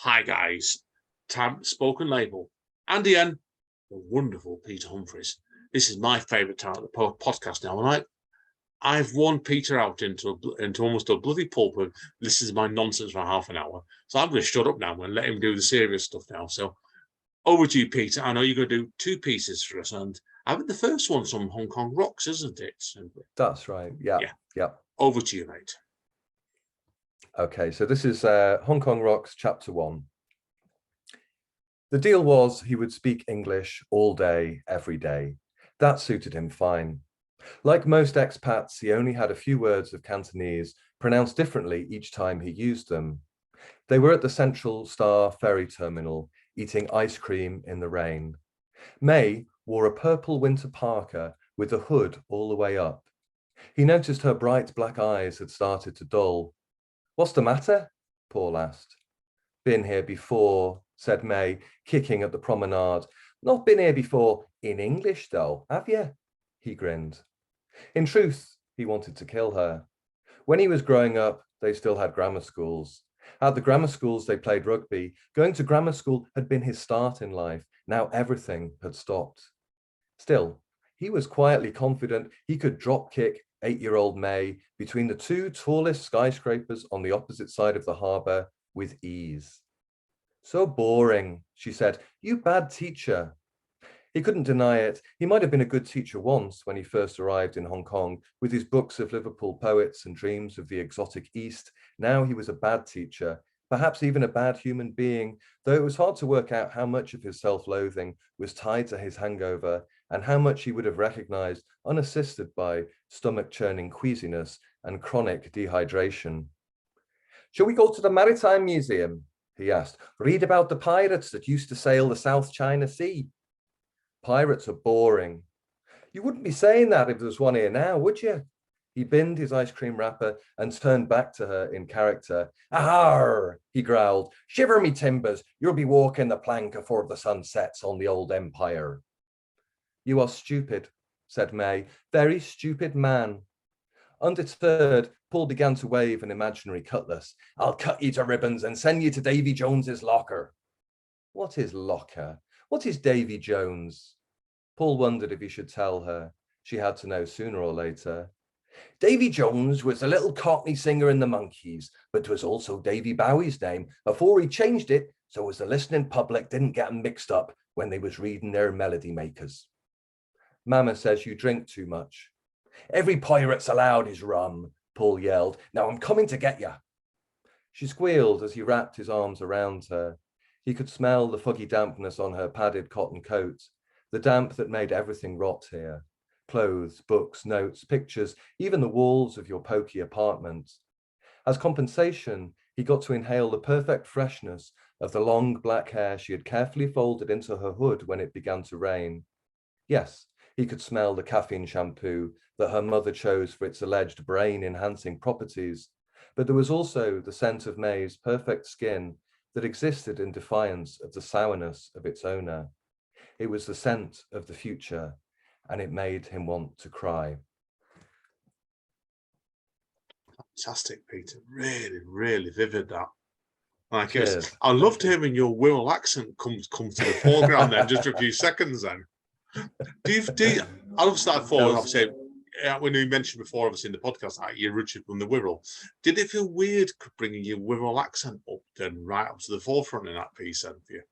Hi guys, spoken label, and Ian, the wonderful Peter Humphreys. This is my favourite time of the podcast now, and I've worn Peter out into almost a bloody pulp of this is my nonsense for half an hour. So I'm going to shut up now and let him do the serious stuff now. So over to you, Peter. I know you're going to do two pieces for us, and I think the first one's from Hong Kong Rocks, isn't it? That's right. Yeah. Over to you, mate. Okay, so this is Hong Kong Rocks, Chapter 1. The deal was he would speak English all day, every day. That suited him fine. Like most expats, he only had a few words of Cantonese pronounced differently each time he used them. They were at the Central Star ferry terminal, eating ice cream in the rain. May wore a purple winter parka with the hood all the way up. He noticed her bright black eyes had started to dull. "What's the matter?" Paul asked. "Been here before," said May, kicking at the promenade. "Not been here before in English, though, have you?" He grinned. In truth, he wanted to kill her. When he was growing up, they still had grammar schools. At the grammar schools, they played rugby. Going to grammar school had been his start in life. Now everything had stopped. Still, he was quietly confident he could drop kick 8-year-old May between the two tallest skyscrapers on the opposite side of the harbour with ease. "So boring," she said. "You bad teacher." He couldn't deny it. He might have been a good teacher once when he first arrived in Hong Kong with his books of Liverpool poets and dreams of the exotic East. Now he was a bad teacher, perhaps even a bad human being, though it was hard to work out how much of his self-loathing was tied to his hangover and how much he would have recognized unassisted by stomach-churning queasiness and chronic dehydration. "Shall we go to the Maritime Museum?" he asked. "Read about the pirates that used to sail the South China Sea." "Pirates are boring." "You wouldn't be saying that if there was one here now, would you?" He binned his ice cream wrapper and turned back to her in character. "Ahar!" he growled. "Shiver me timbers, you'll be walking the plank afore the sun sets on the old empire." "You are stupid," said May. "Very stupid man." Undeterred, Paul began to wave an imaginary cutlass. "I'll cut you to ribbons and send you to Davy Jones's locker." "What is locker? What is Davy Jones?" Paul wondered if he should tell her. She had to know sooner or later. "Davy Jones was the little Cockney singer in the Monkees, but 'twas also Davy Bowie's name before he changed it so as the listening public didn't get 'em mixed up when they was reading their melody makers." "Mama says you drink too much." "Every pirate's allowed his rum," Paul yelled. "Now I'm coming to get you." She squealed as he wrapped his arms around her. He could smell the foggy dampness on her padded cotton coat, the damp that made everything rot here. Clothes, books, notes, pictures, even the walls of your pokey apartment. As compensation, he got to inhale the perfect freshness of the long black hair she had carefully folded into her hood when it began to rain. Yes, he could smell the caffeine shampoo that her mother chose for its alleged brain-enhancing properties, but there was also the scent of May's perfect skin that existed in defiance of the sourness of its owner. It was the scent of the future, and it made him want to cry. Fantastic, Peter. Really, really vivid that. Like Cheers. I loved hearing your Wirral accent come to the foreground then, just for a few seconds then. Do you I'll start forward, obviously, when you mentioned before, obviously, in the podcast, like, you're Richard from the Wirral. Did it feel weird bringing your Wirral accent up then, right up to the forefront in that piece then for you?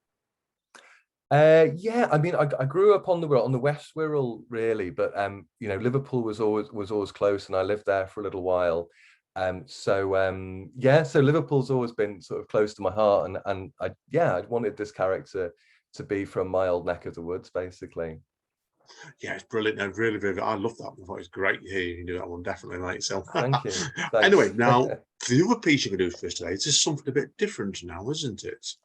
Yeah, I mean, I grew up on the West Wirral, really, but you know, Liverpool was always close, and I lived there for a little while. Yeah, so Liverpool's always been sort of close to my heart, and I wanted this character to be from my old neck of the woods, basically. Yeah, it's brilliant. No, really, really. I love that. I thought it was great to hear you do that one, definitely, mate. So, Thank you. Anyway, now the other piece you can do for us today is just something a bit different now, isn't it?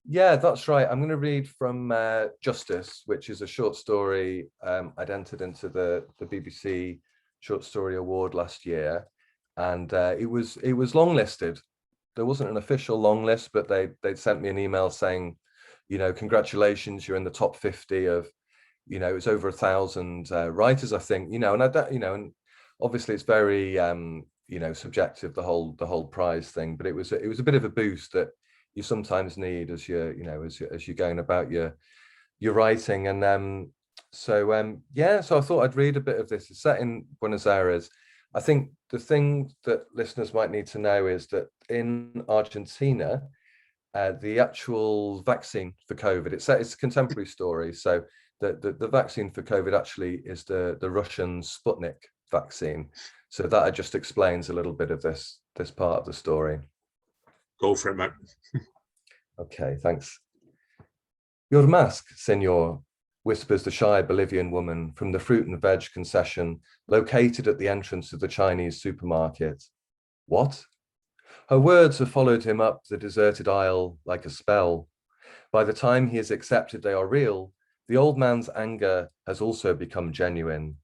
Yeah, that's right. I'm going to read from Justice, which is a short story I'd entered into the BBC Short Story Award last year, and it was longlisted. There wasn't an official long list, but they'd sent me an email saying, you know, congratulations, you're in the top 50 of, you know, it's over 1,000 writers, I think, you know, and I don't, you know, and obviously it's very you know, subjective, the whole prize thing, but it was a bit of a boost that, you sometimes need as you're, as you're going about your writing. And so I thought I'd read a bit of this. It's set in Buenos Aires. I think the thing that listeners might need to know is that in Argentina, the actual vaccine for COVID, it's a contemporary story. So the vaccine for COVID actually is the Russian Sputnik vaccine. So that just explains a little bit of this part of the story. Go for it, mate. Okay, thanks. Your mask, senor, whispers the shy Bolivian woman from the fruit and veg concession located at the entrance of the Chinese supermarket. What? Her words have followed him up the deserted aisle like a spell. By the time he has accepted they are real, the old man's anger has also become genuine.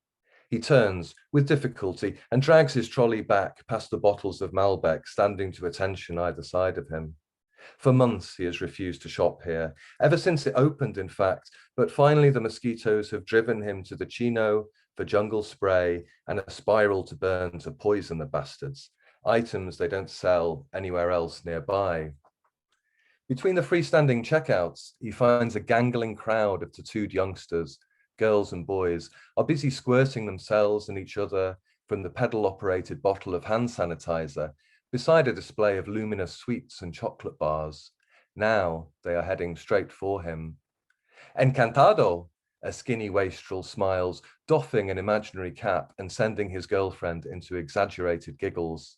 He turns with difficulty and drags his trolley back past the bottles of Malbec standing to attention either side of him. For months, he has refused to shop here, ever since it opened, in fact, but finally the mosquitoes have driven him to the Chino for jungle spray and a spiral to burn to poison the bastards, items they don't sell anywhere else nearby. Between the freestanding checkouts, he finds a gangling crowd of tattooed youngsters, girls and boys, are busy squirting themselves and each other from the pedal-operated bottle of hand sanitizer beside a display of luminous sweets and chocolate bars. Now they are heading straight for him. Encantado, a skinny wastrel smiles, doffing an imaginary cap and sending his girlfriend into exaggerated giggles.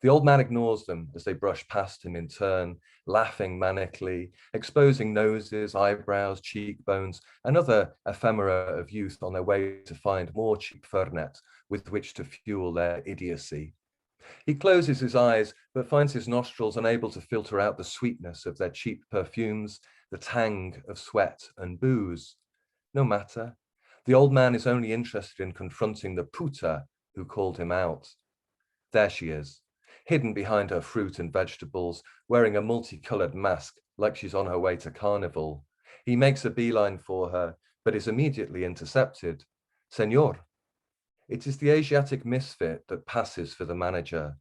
The old man ignores them as they brush past him in turn, laughing manically, exposing noses, eyebrows, cheekbones, and other ephemera of youth on their way to find more cheap fernet with which to fuel their idiocy. He closes his eyes, but finds his nostrils unable to filter out the sweetness of their cheap perfumes, the tang of sweat and booze. No matter. The old man is only interested in confronting the puta who called him out. There she is, hidden behind her fruit and vegetables, wearing a multicolored mask like she's on her way to carnival. He makes a beeline for her, but is immediately intercepted. Senor. It is the Asiatic misfit that passes for the manager.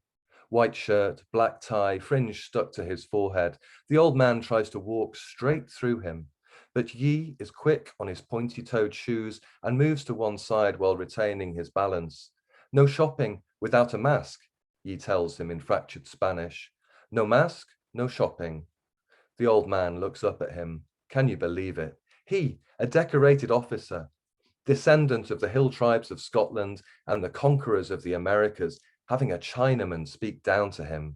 White shirt, black tie, fringe stuck to his forehead. The old man tries to walk straight through him, but Yi is quick on his pointy-toed shoes and moves to one side while retaining his balance. No shopping without a mask, Yi tells him in fractured Spanish. No mask, no shopping. The old man looks up at him. Can you believe it? He, a decorated officer, descendant of the hill tribes of Scotland and the conquerors of the Americas, having a Chinaman speak down to him.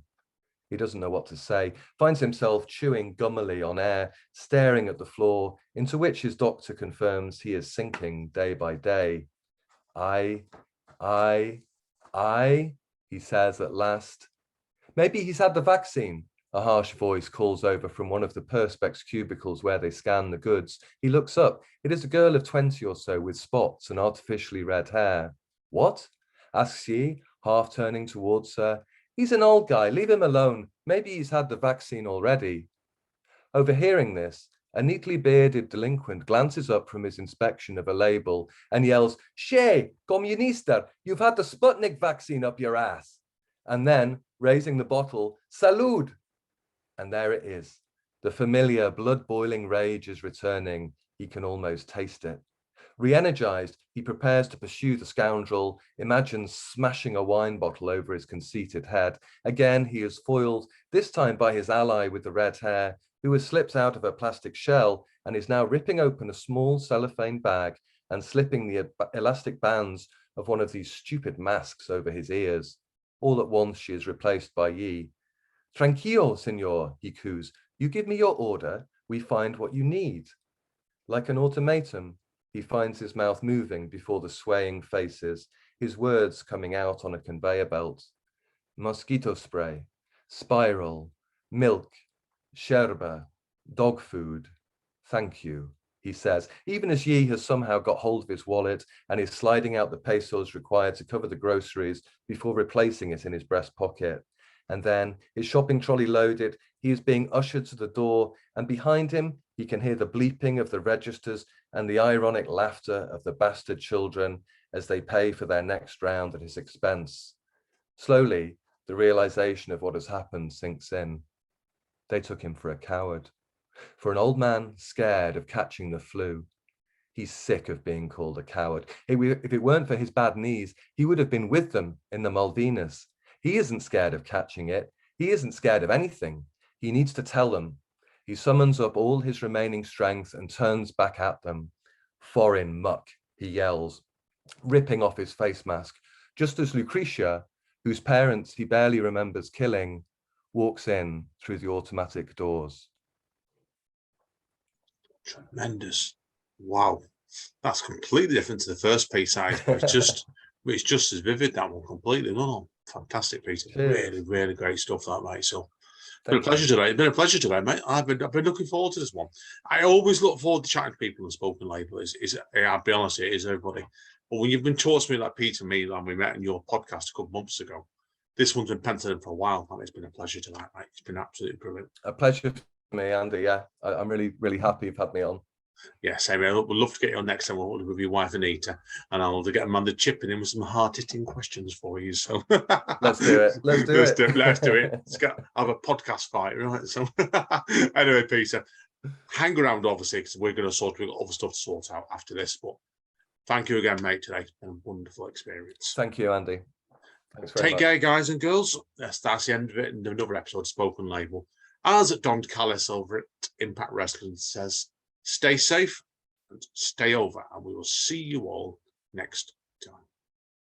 He doesn't know what to say, finds himself chewing gummily on air, staring at the floor, into which his doctor confirms he is sinking day by day. I, he says at last. Maybe he's had the vaccine. A harsh voice calls over from one of the perspex cubicles where they scan the goods. He looks up. It is a girl of 20 or so with spots and artificially red hair. What? Asks Yi, half turning towards her. He's an old guy. Leave him alone. Maybe he's had the vaccine already. Overhearing this, a neatly bearded delinquent glances up from his inspection of a label and yells, Che, comunista, you've had the Sputnik vaccine up your ass. And then, raising the bottle, Salud. And there it is. The familiar blood-boiling rage is returning. He can almost taste it. Re-energized, he prepares to pursue the scoundrel, imagines smashing a wine bottle over his conceited head. Again, he is foiled, this time by his ally with the red hair, who has slipped out of a plastic shell and is now ripping open a small cellophane bag and slipping the elastic bands of one of these stupid masks over his ears. All at once, she is replaced by Yi. Tranquillo, senor, he coos. You give me your order, we find what you need. Like an automaton, he finds his mouth moving before the swaying faces, his words coming out on a conveyor belt. Mosquito spray, spiral, milk, sherba, dog food. Thank you, he says, even as Yi has somehow got hold of his wallet and is sliding out the pesos required to cover the groceries before replacing it in his breast pocket. And then, his shopping trolley loaded, he is being ushered to the door, and behind him, he can hear the bleeping of the registers and the ironic laughter of the bastard children as they pay for their next round at his expense. Slowly, the realization of what has happened sinks in. They took him for a coward, for an old man scared of catching the flu. He's sick of being called a coward. If it weren't for his bad knees, he would have been with them in the Malvinas. He isn't scared of catching it. He isn't scared of anything. He needs to tell them. He summons up all his remaining strength and turns back at them. Foreign muck, he yells, ripping off his face mask, just as Lucretia, whose parents he barely remembers killing, walks in through the automatic doors. Tremendous. Wow. That's completely different to the first piece size, but it's just as vivid, that one, completely. No, fantastic, Peter. Really, really great stuff, that, mate. So been a pleasure today. It's been a pleasure today, mate. I've been looking forward to this one. I always look forward to chatting to people in spoken label. I'll be honest, it is everybody. But when you've been talking to me like Peter and me, and we met in your podcast a couple of months ago, this one's been penciled in for a while, and it's been a pleasure tonight, mate. It's been absolutely brilliant. A pleasure for me, Andy. Yeah, I'm really, really happy you've had me on. Yeah, same here. We'd love to get you on next time with your wife Anita, and I'll get Amanda chipping in with some hard-hitting questions for you. So let's do it. Let's do it. Let's do it. Have a podcast fight, right? So anyway, Peter, hang around, obviously, because we've got other stuff to sort out after this. But thank you again, mate. Today, it's been a wonderful experience. Thank you, Andy. Thanks very much. Take care, guys and girls. That's the end of it. And another episode of Spoken Label. As Don Callis over at Impact Wrestling says, stay safe and stay over, and we will see you all next time.